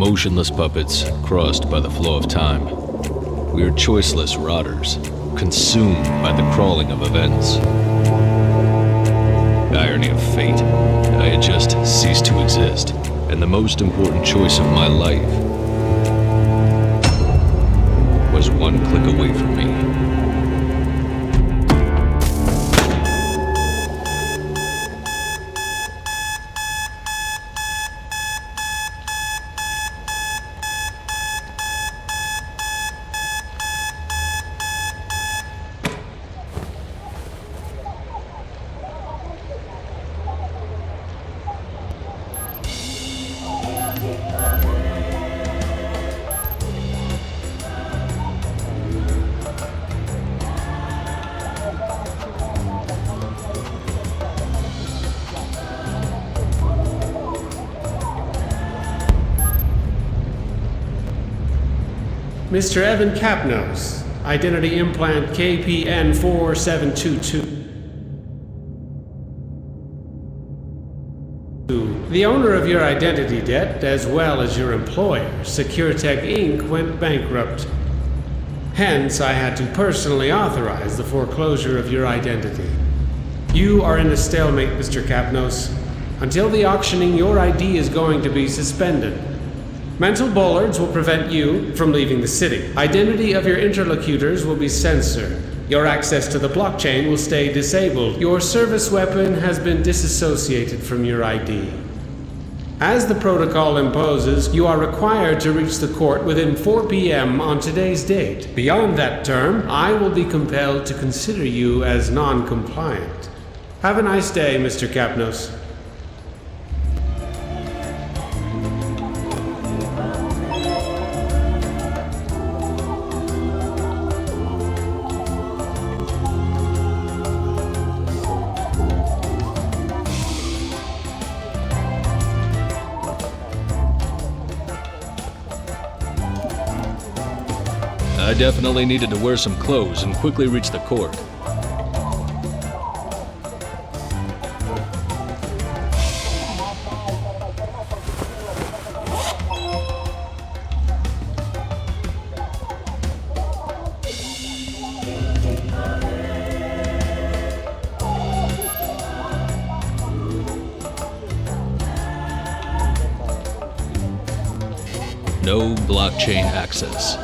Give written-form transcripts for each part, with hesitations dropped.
motionless puppets crossed by the flow of time. We are choiceless rotters, consumed by the crawling of events. Irony of fate, I had just ceased to exist, and the most important choice of my life was one click away from me. Mr. Evan Kapnos, identity implant KPN 4722. The owner of your identity debt, as well as your employer, Securtech Inc., went bankrupt. Hence, I had to personally authorize the foreclosure of your identity. You are in a stalemate, Mr. Kapnos. Until the auctioning, your ID is going to be suspended. Mental bollards will prevent you from leaving the city. Identity of your interlocutors will be censored. Your access to the blockchain will stay disabled. Your service weapon has been disassociated from your ID. As the protocol imposes, you are required to reach the court within 4 p.m. on today's date. Beyond that term, I will be compelled to consider you as non-compliant. Have a nice day, Mr. Kapnos. I definitely needed to wear some clothes and quickly reach the court. No blockchain access.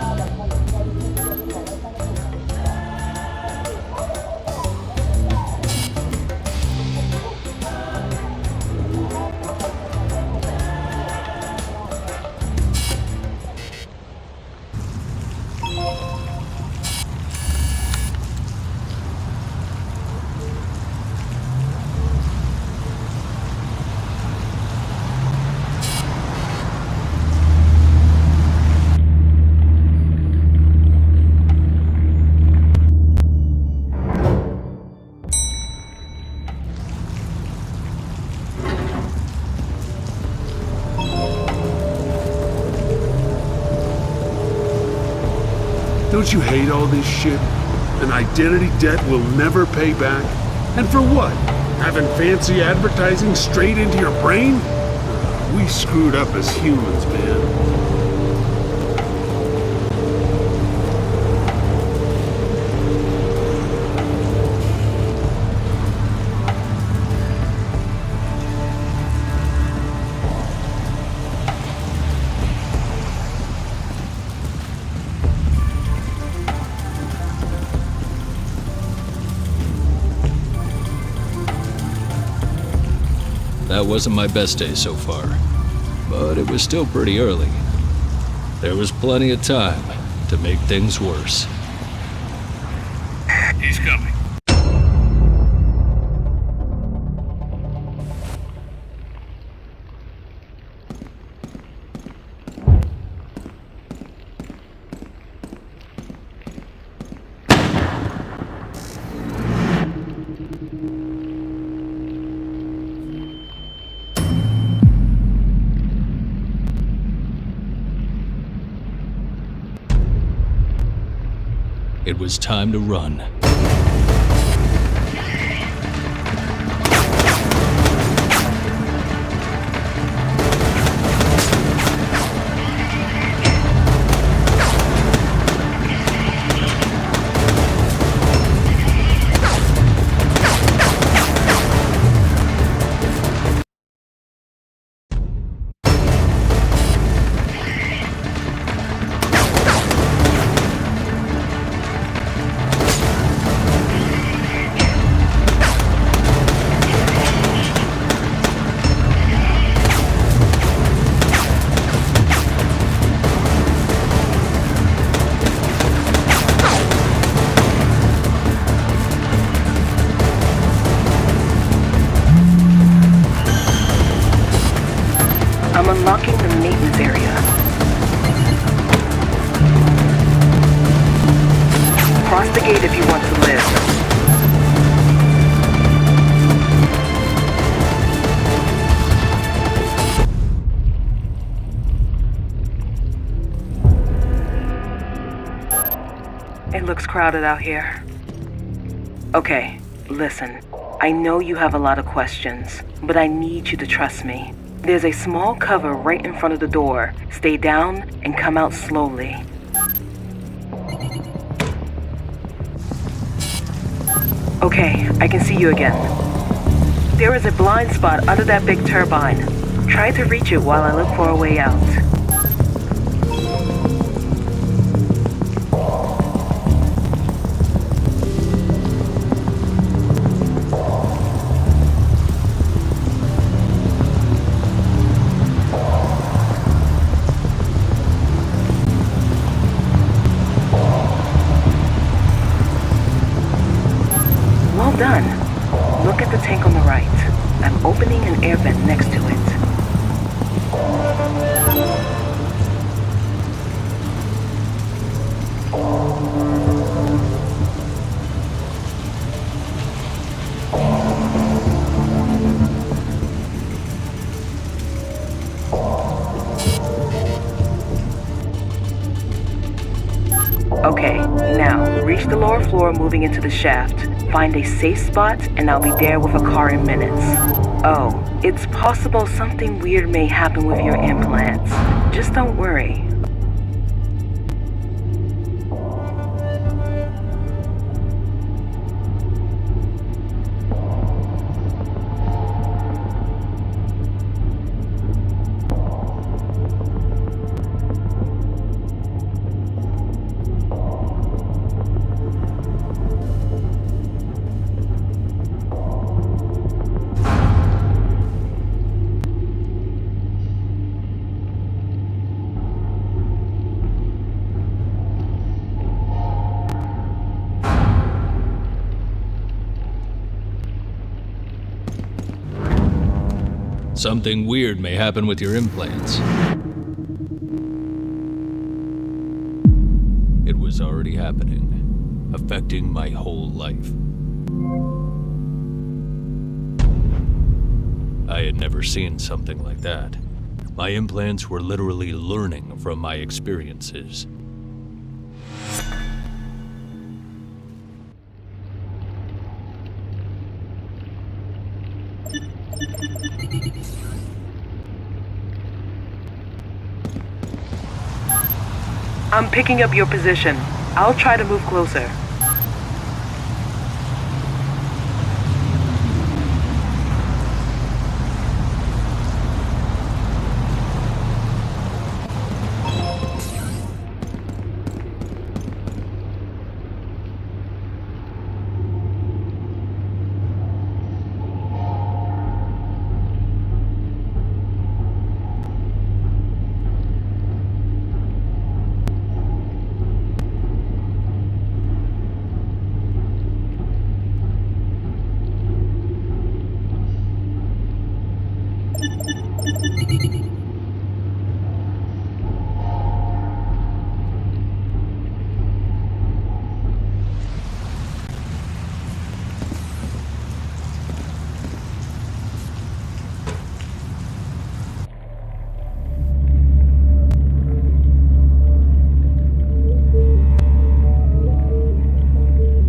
Don't you hate all this shit? An identity debt we'll never pay back? And for what? Having fancy advertising straight into your brain? We screwed up as humans, man. That wasn't my best day so far, but it was still pretty early. There was plenty of time to make things worse. He's coming. It was time to run. I'm unlocking the maintenance area. Cross the gate if you want to live. It looks crowded out here. Okay, listen. I know you have a lot of questions, but I need you to trust me. There's a small cover right in front of the door. Stay down and come out slowly. Okay, I can see you again. There is a blind spot under that big turbine. Try to reach it while I look for a way out. Done. Look at the tank on the right. I'm opening an air vent next to it. Okay, now reach the lower floor moving into the shaft. Find a safe spot and I'll be there with a car in minutes. Oh, it's possible something weird may happen with your implants. Just don't worry. Something weird may happen with your implants. It was already happening, affecting my whole life. I had never seen something like that. My implants were literally learning from my experiences. I'm picking up your position. I'll try to move closer.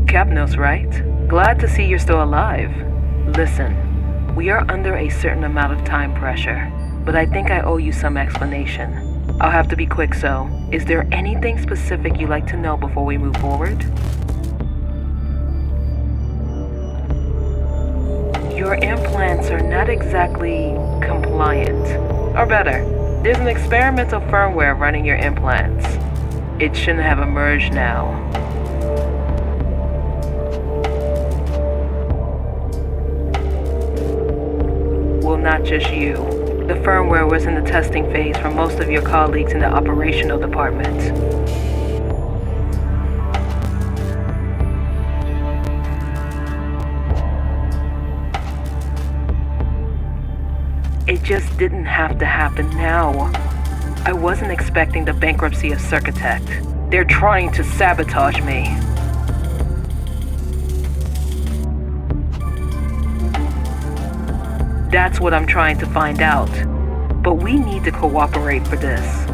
Kapnos, right? Glad to see you're still alive. Listen, we are under a certain amount of time pressure, but I think I owe you some explanation. I'll have to be quick, so is there anything specific you'd like to know before we move forward? Your implants are not exactly compliant. Or better, there's an experimental firmware running your implants. It shouldn't have emerged now. Well, not just you. The firmware was in the testing phase for most of your colleagues in the operational department. It just didn't have to happen now. I wasn't expecting the bankruptcy of Securtech. They're trying to sabotage me. That's what I'm trying to find out. But we need to cooperate for this.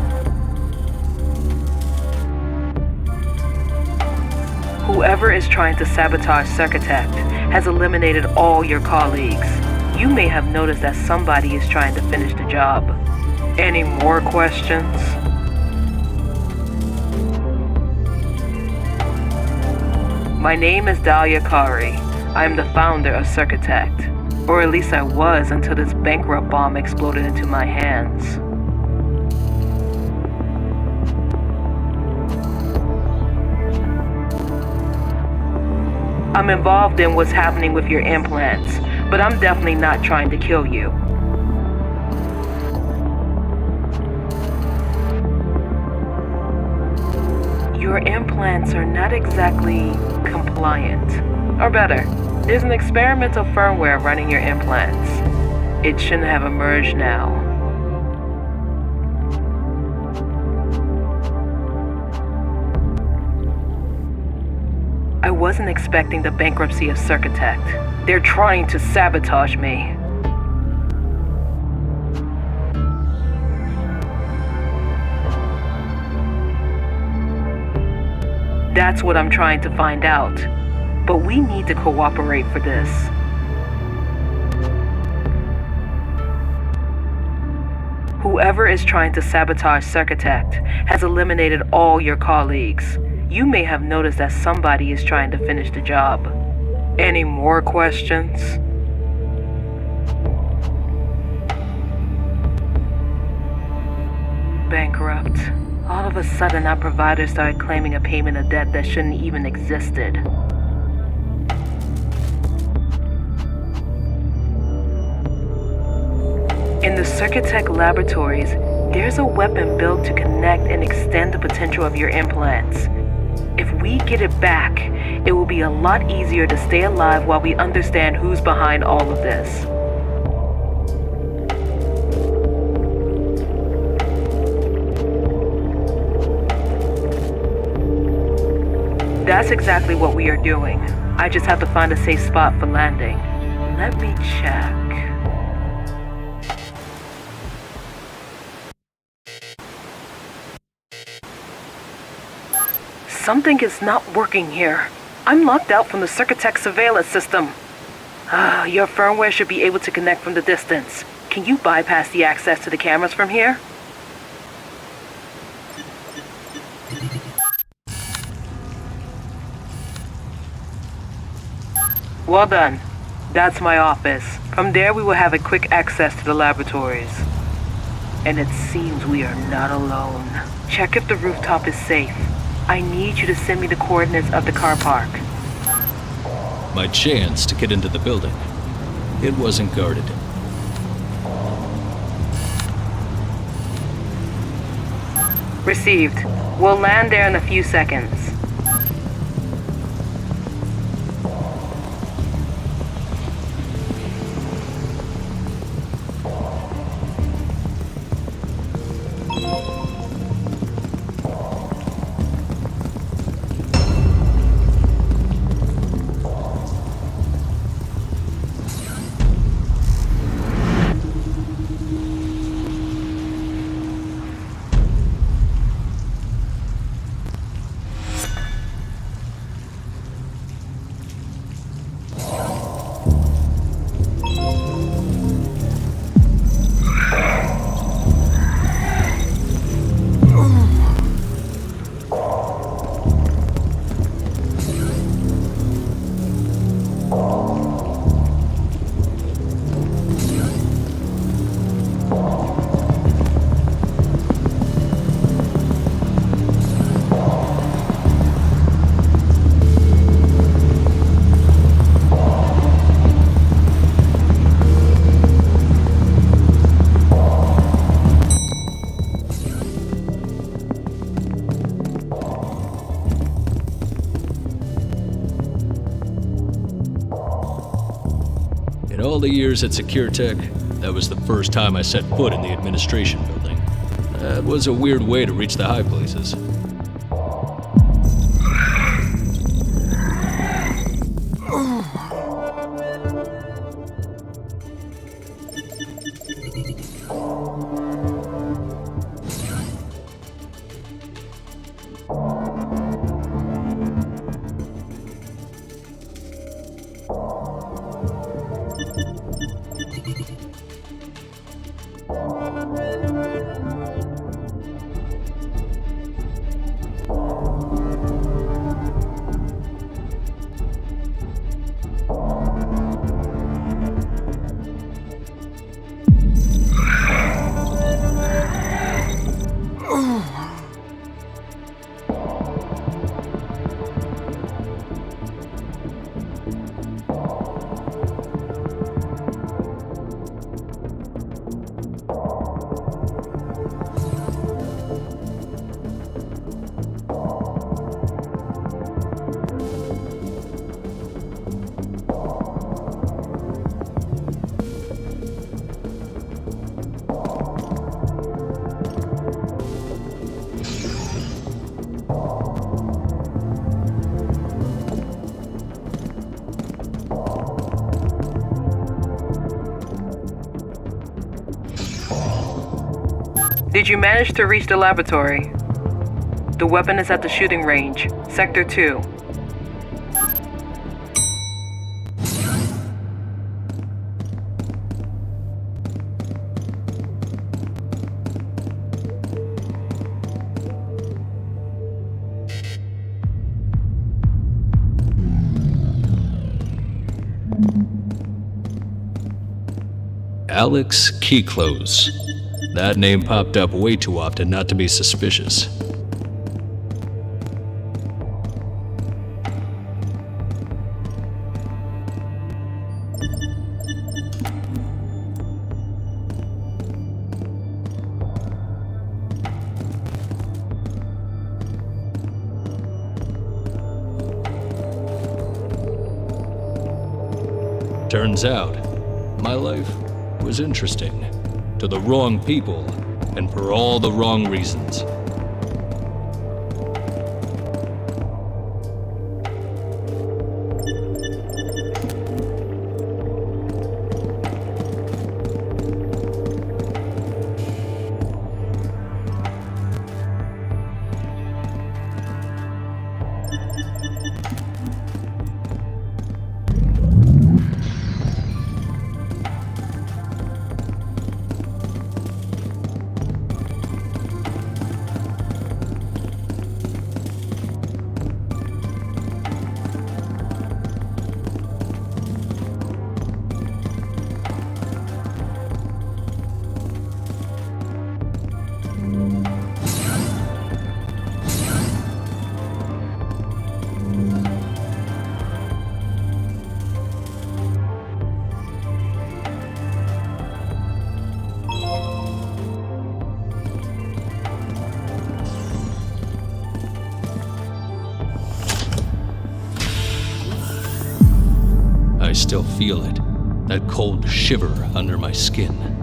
Whoever is trying to sabotage Securtech has eliminated all your colleagues. You may have noticed that somebody is trying to finish the job. Any more questions? My name is Dahlia Kari. I am the founder of Securtech. Or at least I was until this bankrupt bomb exploded into my hands. I'm involved in what's happening with your implants, but I'm definitely not trying to kill you. Your implants are not exactly compliant. Or better, there's an experimental firmware running your implants. It shouldn't have emerged now. I wasn't expecting the bankruptcy of Securtech. They're trying to sabotage me. That's what I'm trying to find out. But we need to cooperate for this. Whoever is trying to sabotage Securtech has eliminated all your colleagues. You may have noticed that somebody is trying to finish the job. Any more questions? Bankrupt. All of a sudden, our provider started claiming a payment of debt that shouldn't even existed. In the Securtech laboratories, there's a weapon built to connect and extend the potential of your implants. If we get it back, it will be a lot easier to stay alive while we understand who's behind all of this. That's exactly what we are doing. I just have to find a safe spot for landing. Let me check. Something is not working here. I'm locked out from the Securtech surveillance system. Your firmware should be able to connect from the distance. Can you bypass the access to the cameras from here? Well done. That's my office. From there we will have a quick access to the laboratories. And it seems we are not alone. Check if the rooftop is safe. I need you to send me the coordinates of the car park. My chance to get into the building. It wasn't guarded. Received. We'll land there in a few seconds. the years at Securtech, that was the first time I set foot in the administration building. That was a weird way to reach the high places. Did you manage to reach the laboratory? The weapon is at the shooting range, Sector 2. Alex Keyclose. That name popped up way too often not to be suspicious. Turns out, my life was interesting. To the wrong people, and for all the wrong reasons. I still feel it, that cold shiver under my skin.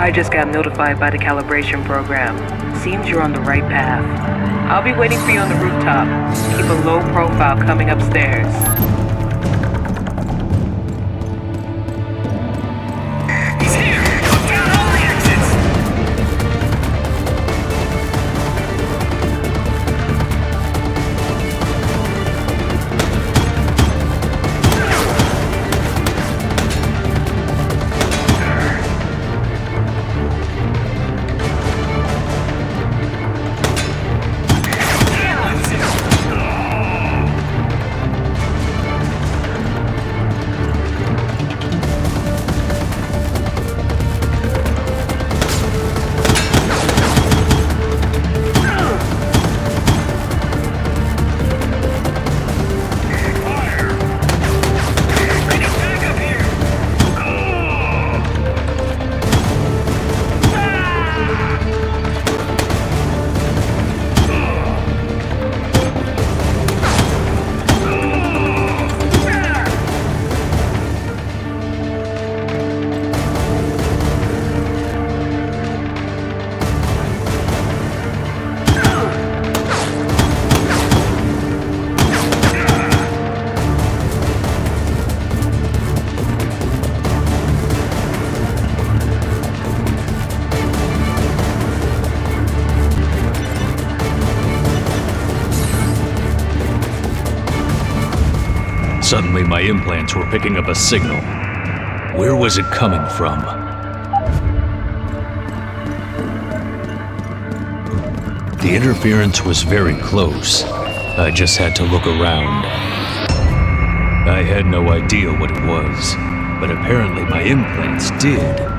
I just got notified by the calibration program. seems you're on the right path. I'll be waiting for you on the rooftop. Keep a low profile coming upstairs. He's here! Look down all the exits! Suddenly, my implants were picking up a signal. Where was it coming from? The interference was very close. I just had to look around. I had no idea what it was, but apparently my implants did.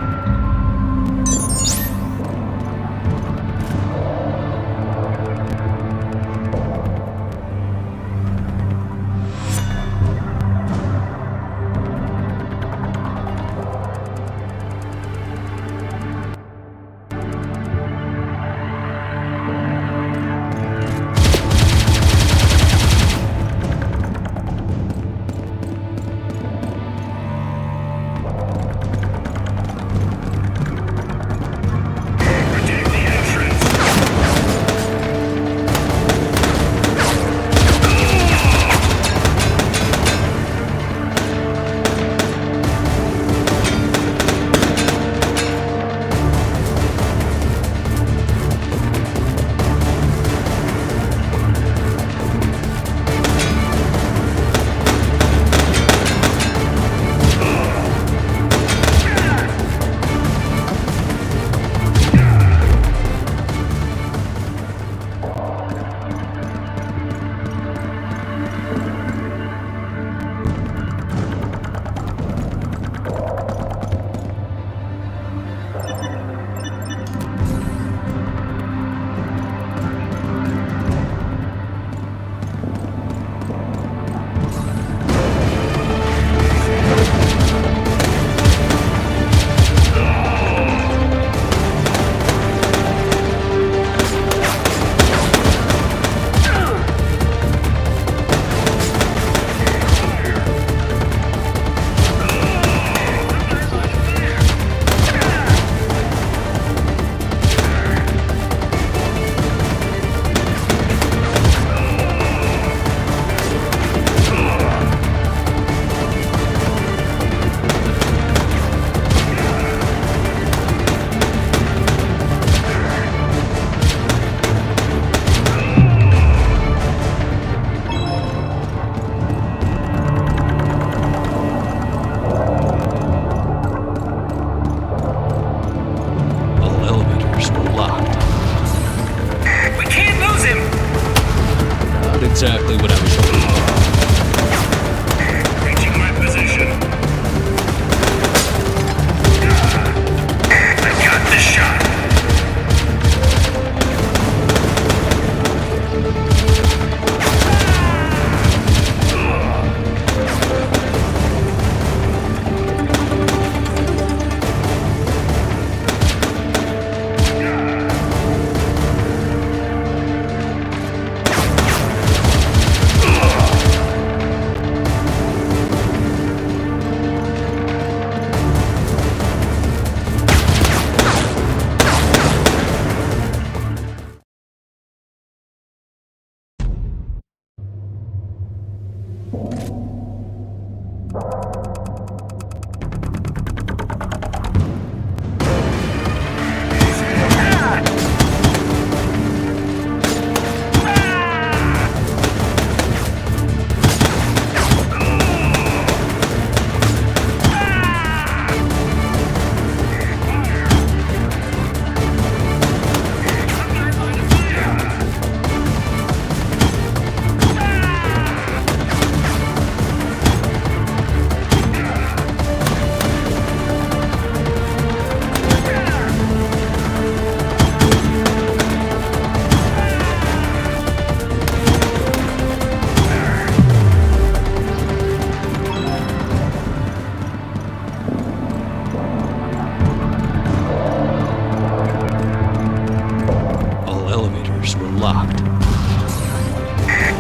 Locked.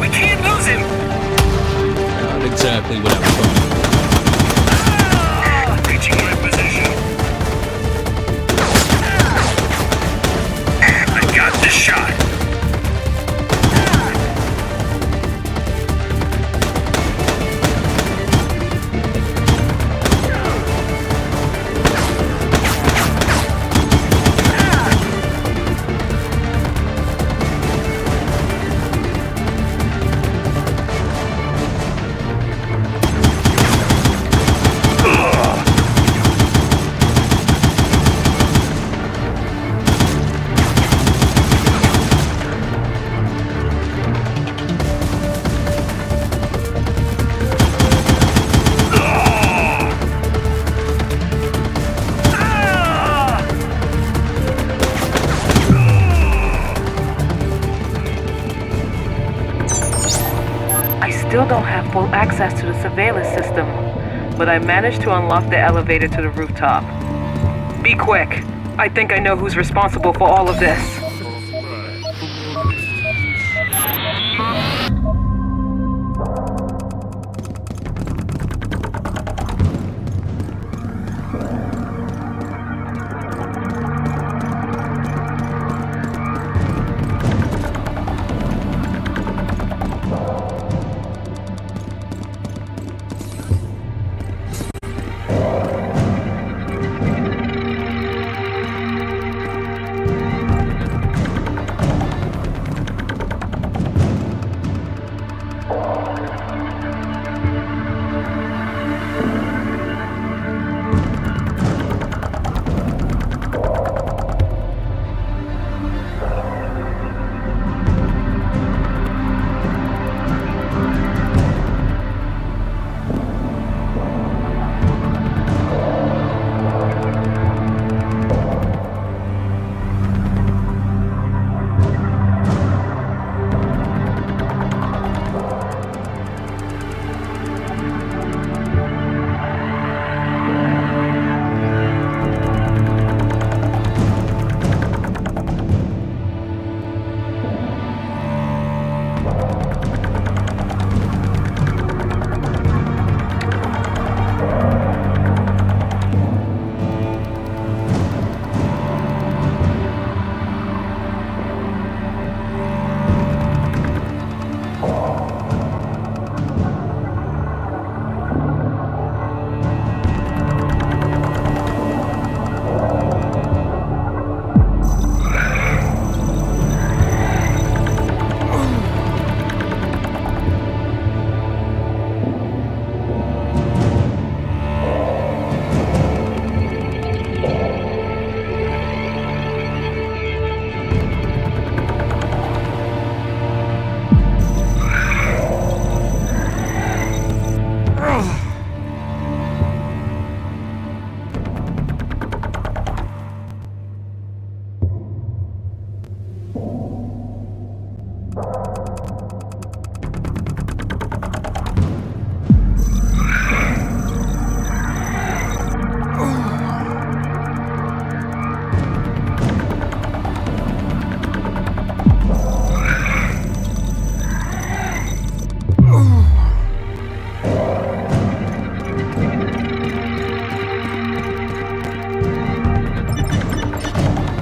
We can't lose him! Not exactly what I was hoping. Reaching my position. I got this shot. Still don't have full access to the surveillance system, but I managed to unlock the elevator to the rooftop. Be quick. I think I know who's responsible for all of this.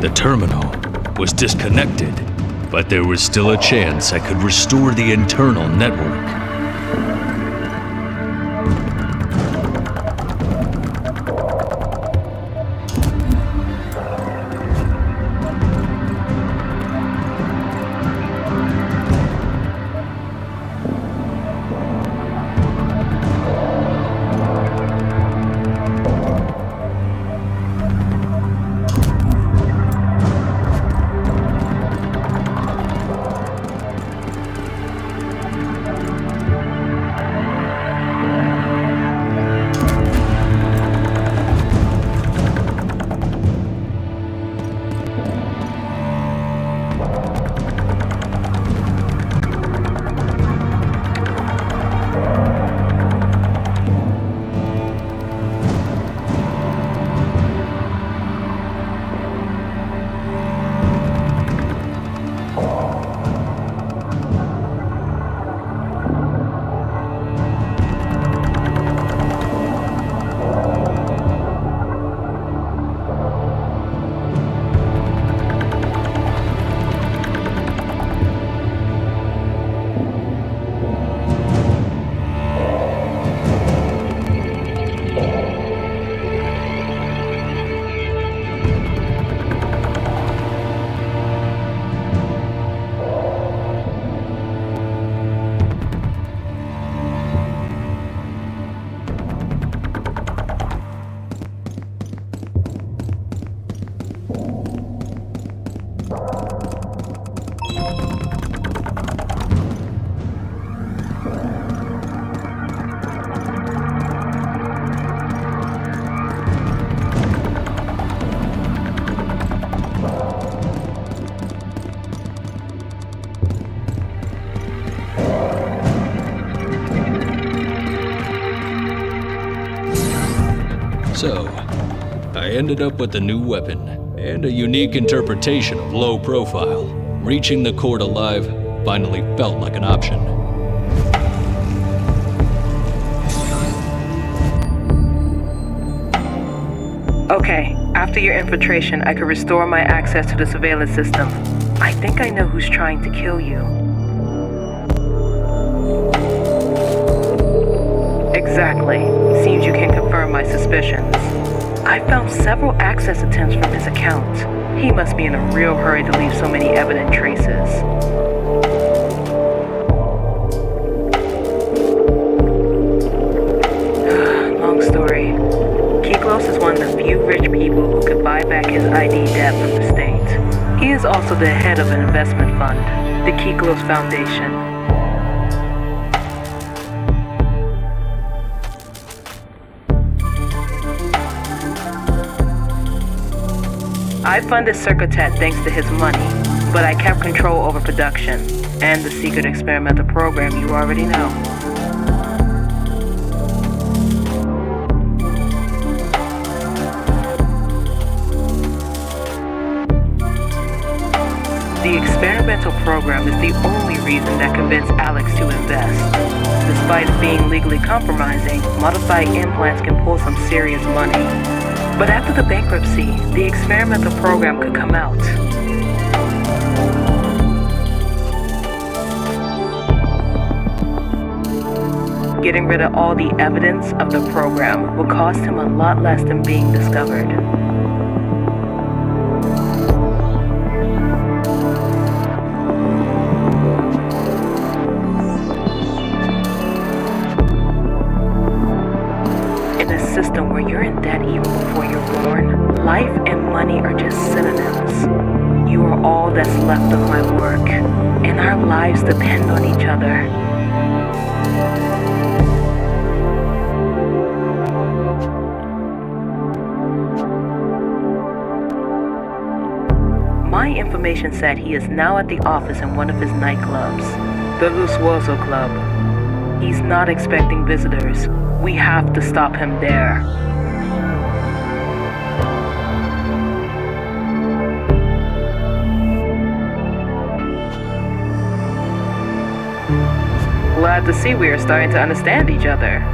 The terminal was disconnected, but there was still a chance I could restore the internal network. So, I ended up with a new weapon and a unique interpretation of low profile. Reaching the court alive finally felt like an option. Okay, after your infiltration, I could restore my access to the surveillance system. I think I know who's trying to kill you. Exactly. Seems you can confirm my suspicions. I found several access attempts from his account. He must be in a real hurry to leave so many evident traces. Long story. Kyklos is one of the few rich people who could buy back his ID debt from the state. He is also the head of an investment fund, the Kyklos Foundation. I funded Securtech thanks to his money, but I kept control over production and the secret experimental program you already know. The experimental program is the only reason that convinced Alex to invest. Despite it being legally compromising, modified implants can pull some serious money. But after the bankruptcy, the experimental program could come out. Getting rid of all the evidence of the program would cost him a lot less than being discovered. System where you're in debt even before you're born, life and money are just synonyms. You are all that's left of my work, and our lives depend on each other. My information said he is now at the office in one of his nightclubs, the Lussuoso Club. He's not expecting visitors. We have to stop him there. Glad to see we are starting to understand each other.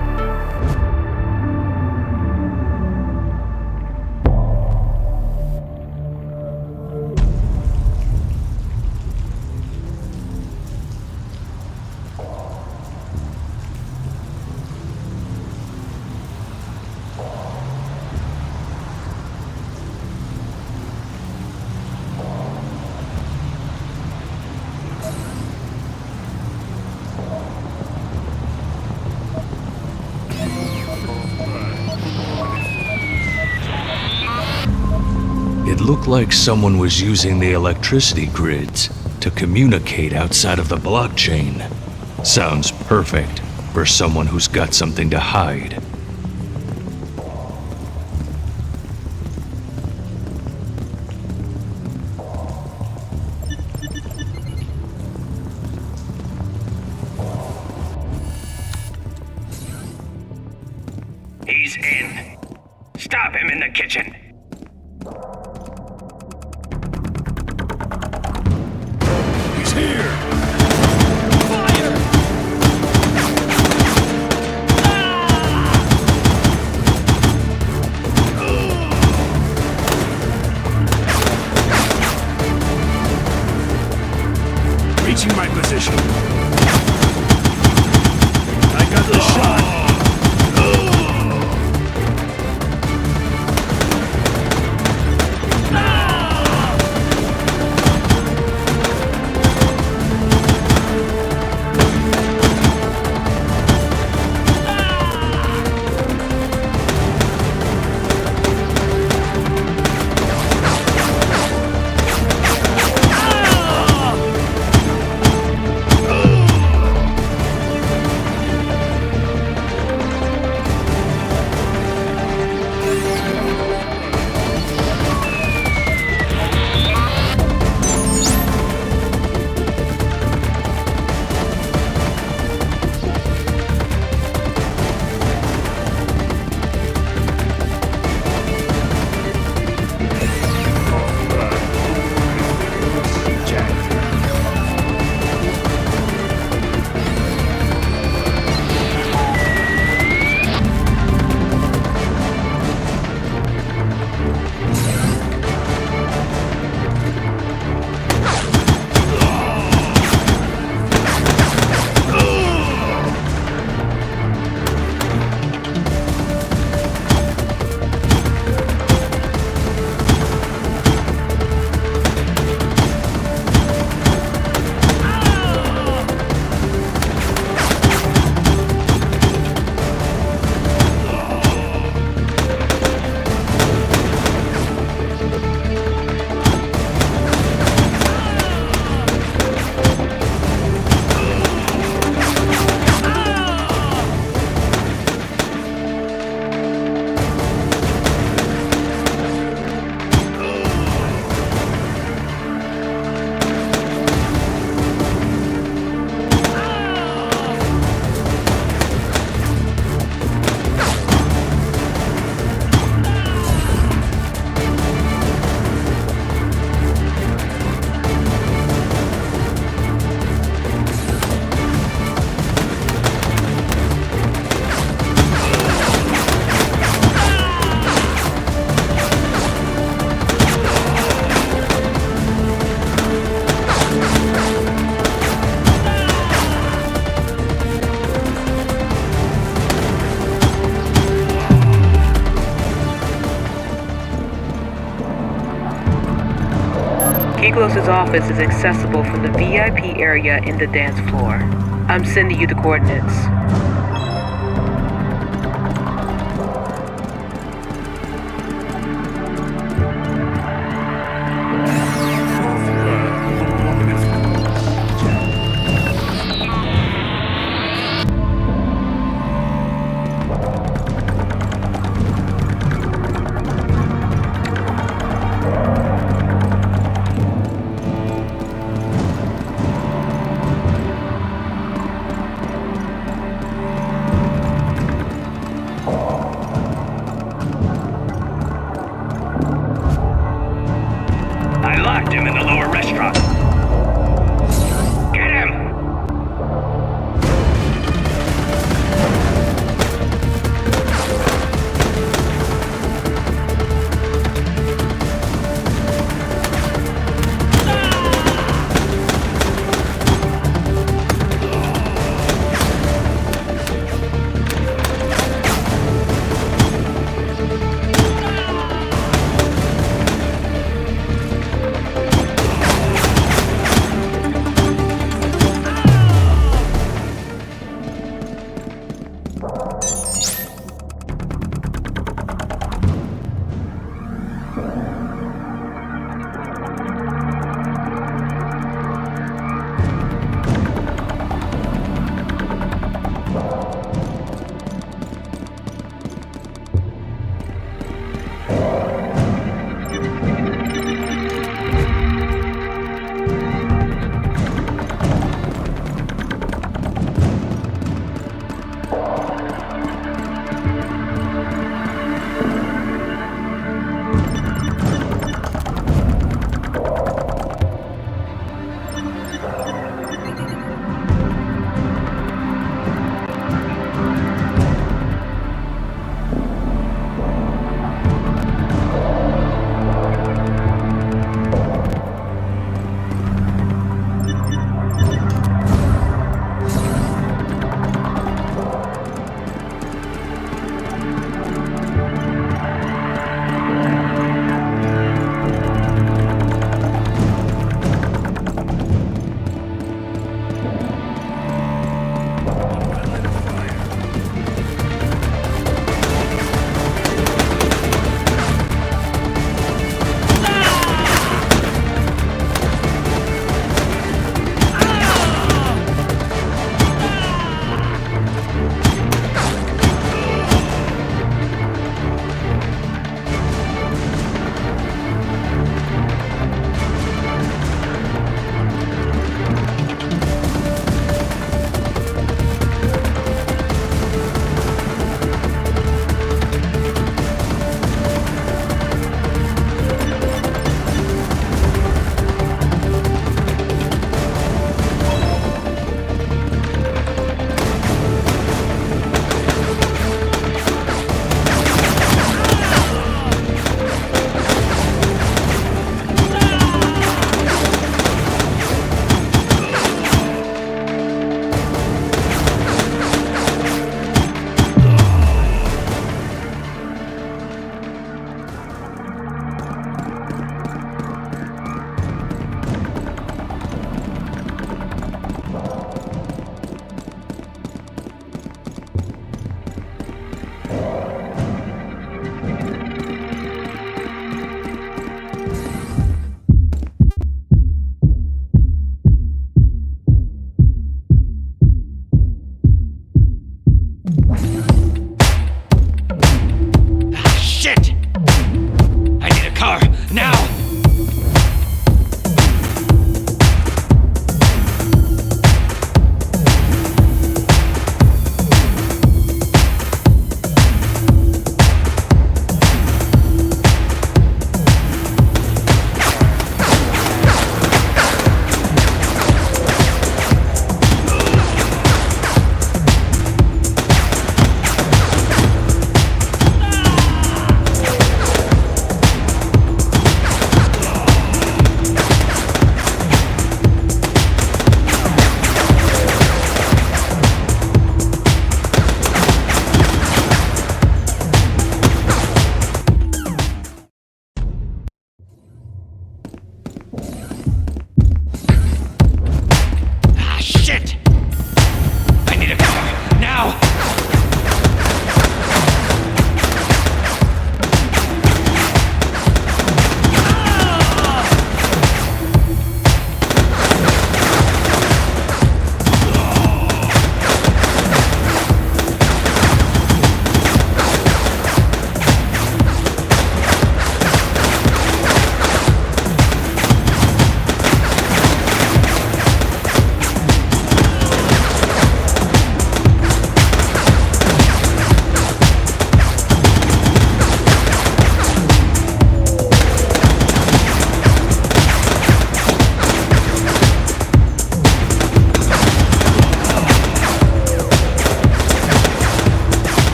It looked like someone was using the electricity grids to communicate outside of the blockchain. Sounds perfect for someone who's got something to hide. He's in. Stop him in the kitchen. He's here! Fire! Reaching my position. I got the shot. Kapnos' office is accessible from the VIP area in the dance floor. I'm sending you the coordinates.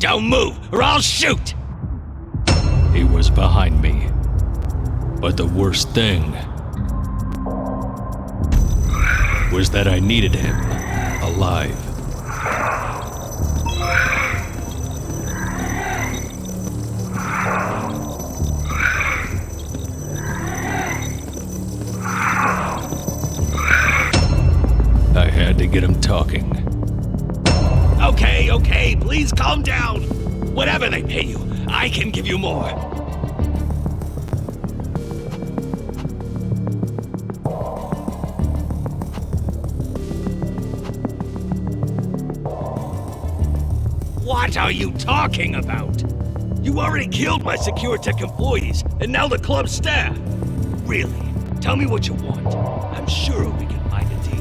Don't move, or I'll shoot! He was behind me. But the worst thing was that I needed him alive. I had to get him talking. Okay, please calm down. Whatever they pay you, I can give you more. What are you talking about? You already killed my Securtech employees, and now the club staff. Really? Tell me what you want. I'm sure we can find a deal.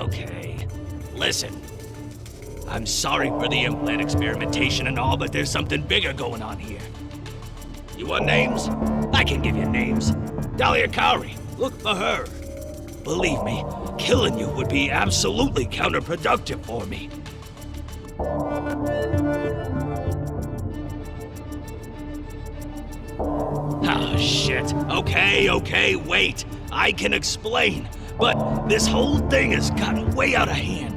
Okay. Listen. I'm sorry for the implant experimentation and all, but there's something bigger going on here. You want names? I can give you names. Dahlia Cowrie, look for her. Believe me, killing you would be absolutely counterproductive for me. Oh, shit. Okay, wait. I can explain, but this whole thing has gotten way out of hand.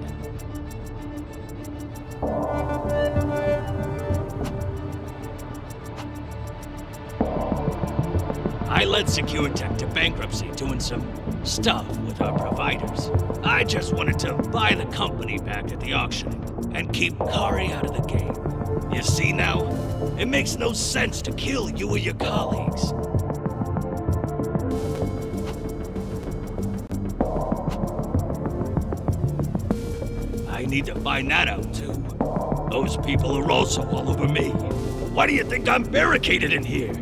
I led Securtech to bankruptcy doing some stuff with our providers. I just wanted to buy the company back at the auction and keep Kari out of the game. You see now? It makes no sense to kill you or your colleagues. I need to find that out too. Those people are also all over me. Why do you think I'm barricaded in here?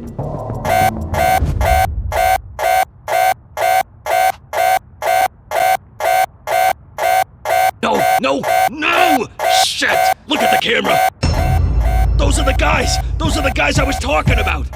No! Shit! Look at the camera! Those are the guys! Those are the guys I was talking about!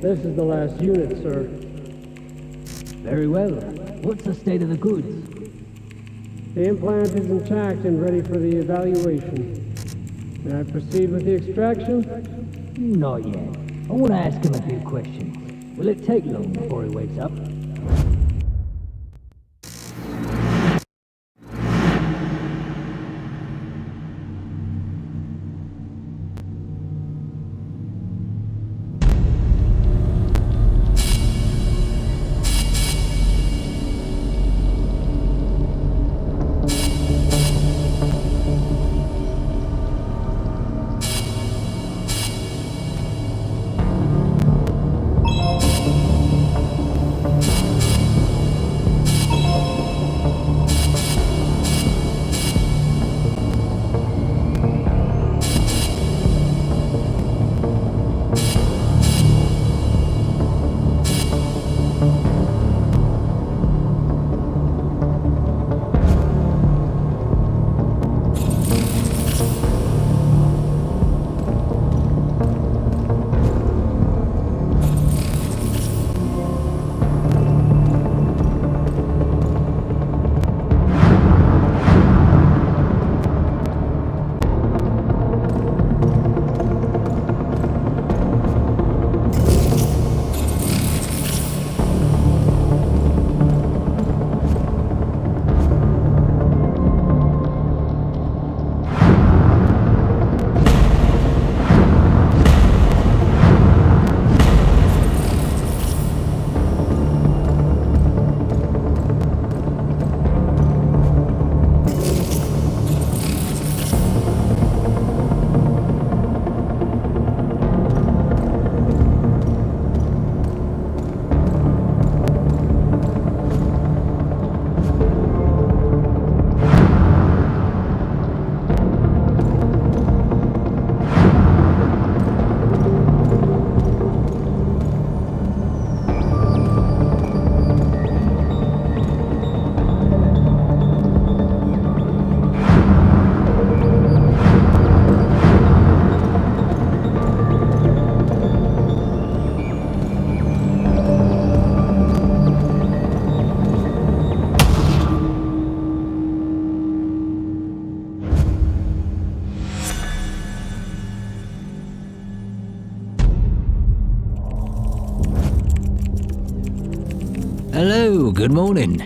This is the last unit, sir. Very well. What's the state of the goods? The implant is intact and ready for the evaluation. May I proceed with the extraction? Not yet. I want to ask him a few questions. Will it take long before he wakes up? Hello, good morning.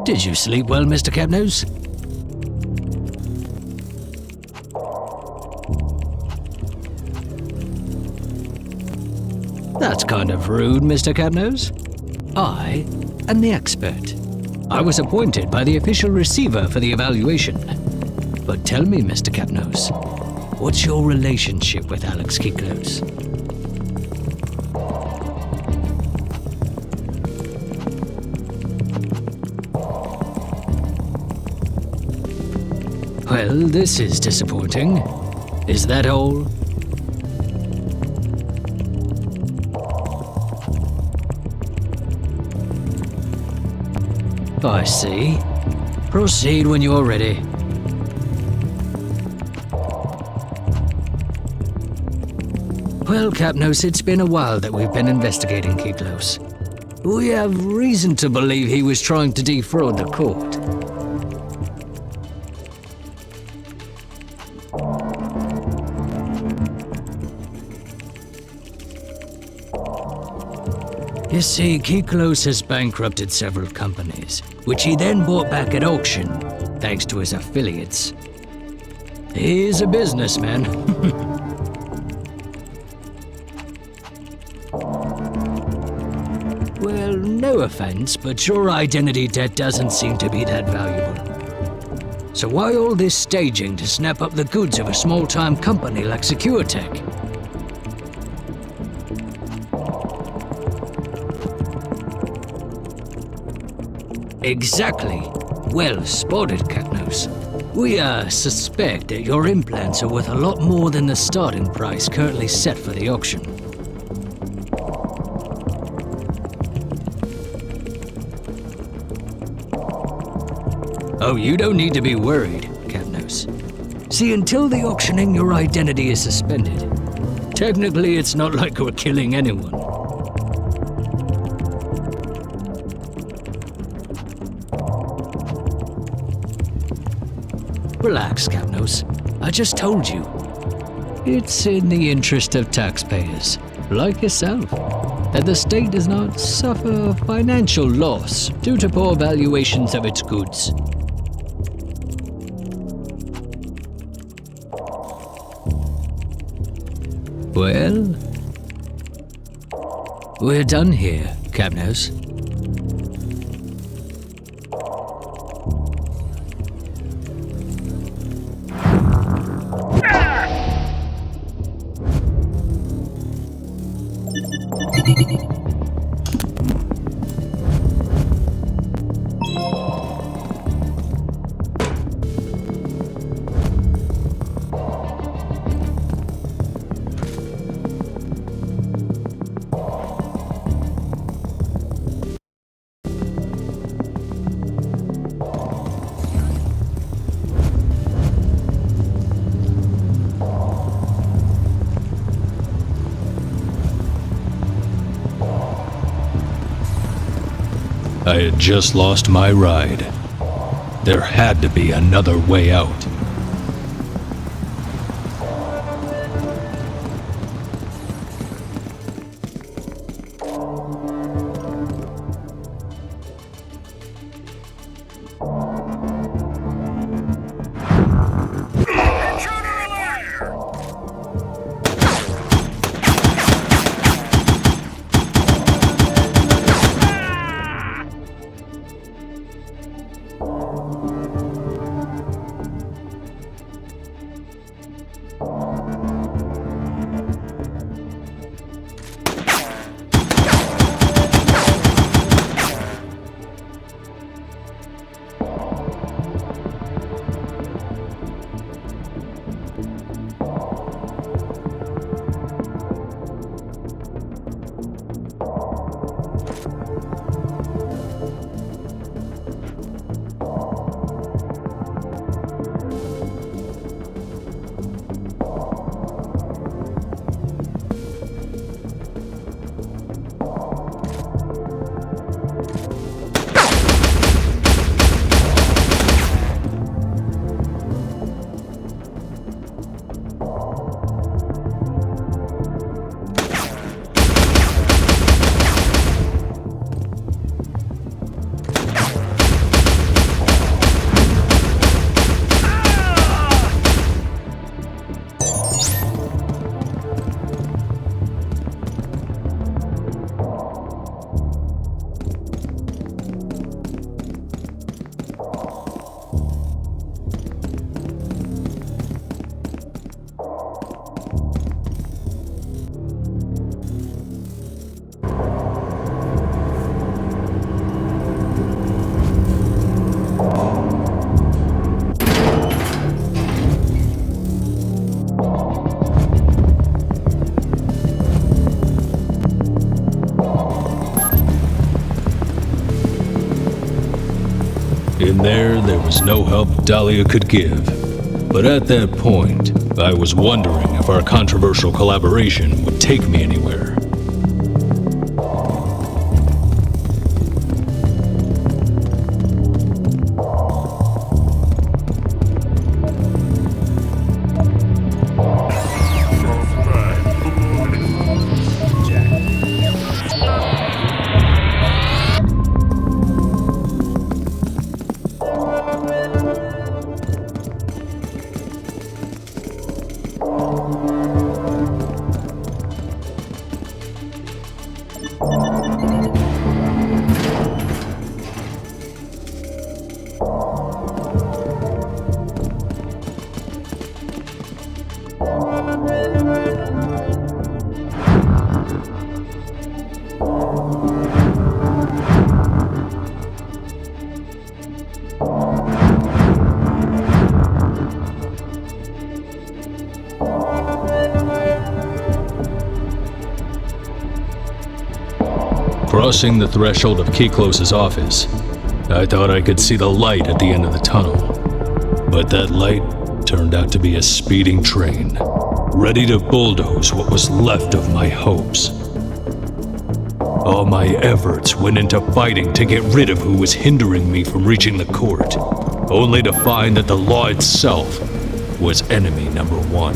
Did you sleep well, Mr. Kapnos? That's kind of rude, Mr. Kapnos. I am the expert. I was appointed by the official receiver for the evaluation. But tell me, Mr. Kapnos, what's your relationship with Alex Kiklos? Well, this is disappointing. Is that all? I see. Proceed when you're ready. Well, Kapnos, it's been a while that we've been investigating Kiklos. We have reason to believe he was trying to defraud the court. You see, Kiklos has bankrupted several companies, which he then bought back at auction, thanks to his affiliates. He's a businessman. Well, no offense, but your identity debt doesn't seem to be that valuable. So why all this staging to snap up the goods of a small-time company like Securtech? Exactly. Well spotted, Kapnos. We suspect that your implants are worth a lot more than the starting price currently set for the auction. Oh, you don't need to be worried, Kapnos. See, until the auctioning, your identity is suspended. Technically, it's not like we're killing anyone. Relax, Kapnos. I just told you. It's in the interest of taxpayers, like yourself, that the state does not suffer financial loss due to poor valuations of its goods. Well, we're done here, Kapnos. I had just lost my ride. There had to be another way out. In there was no help Dahlia could give. But at that point, I was wondering if our controversial collaboration would take me anywhere. Crossing the threshold of Keyclose's office, I thought I could see the light at the end of the tunnel. But that light turned out to be a speeding train, ready to bulldoze what was left of my hopes. All my efforts went into fighting to get rid of who was hindering me from reaching the court, only to find that the law itself was enemy number one.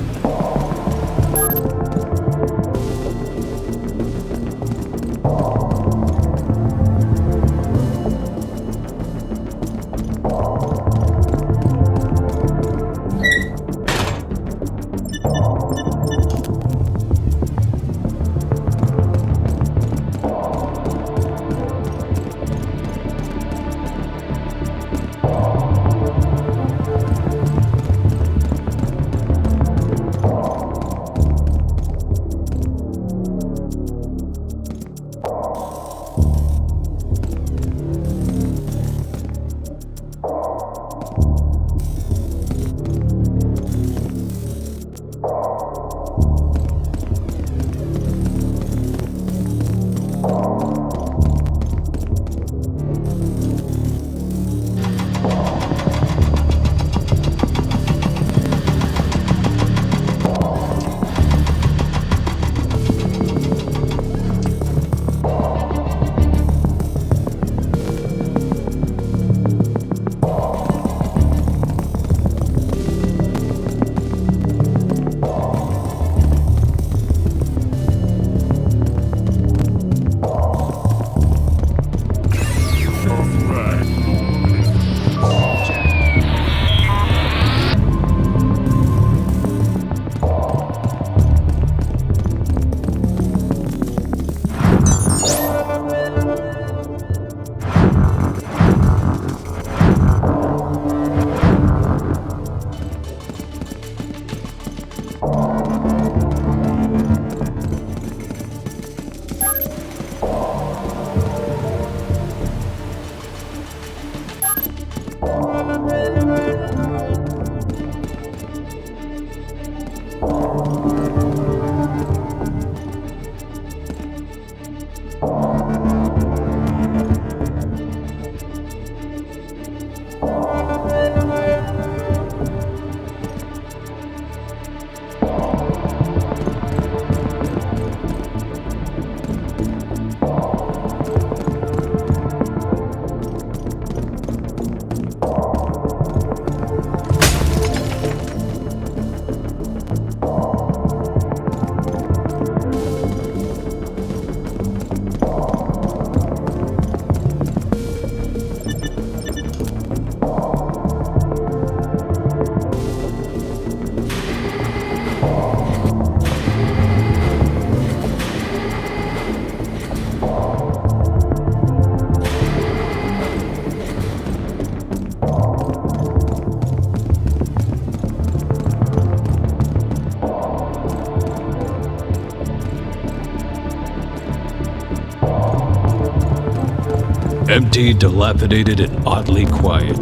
Empty, dilapidated, and oddly quiet.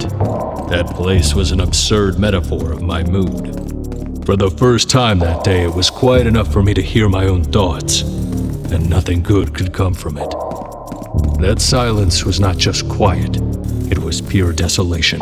That place was an absurd metaphor of my mood. For the first time that day, it was quiet enough for me to hear my own thoughts, and nothing good could come from it. That silence was not just quiet, it was pure desolation.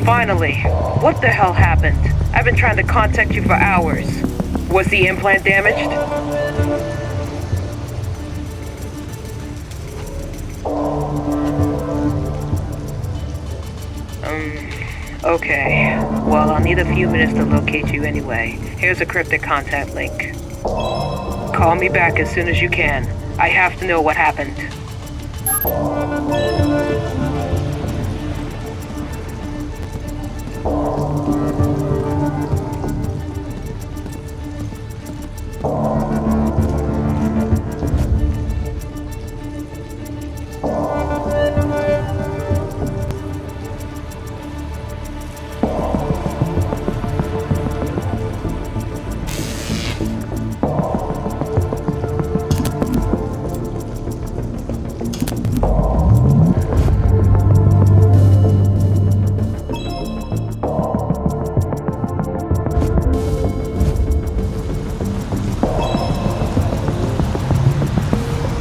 Finally, what the hell happened? I've been trying to contact you for hours. Was the implant damaged? Okay. Well, I'll need a few minutes to locate you anyway. Here's a cryptic contact link. Call me back as soon as you can. I have to know what happened.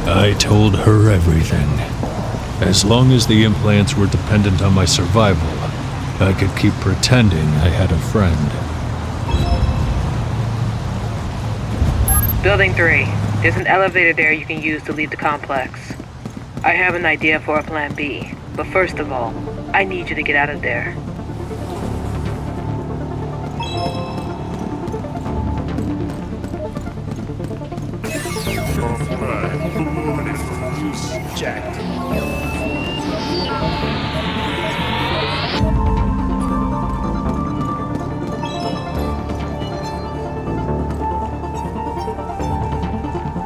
I told her everything. As long as the implants were dependent on my survival, I could keep pretending I had a friend. Building 3. There's an elevator there you can use to leave the complex. I have an idea for a plan B, but first of all, I need you to get out of there. Jacked.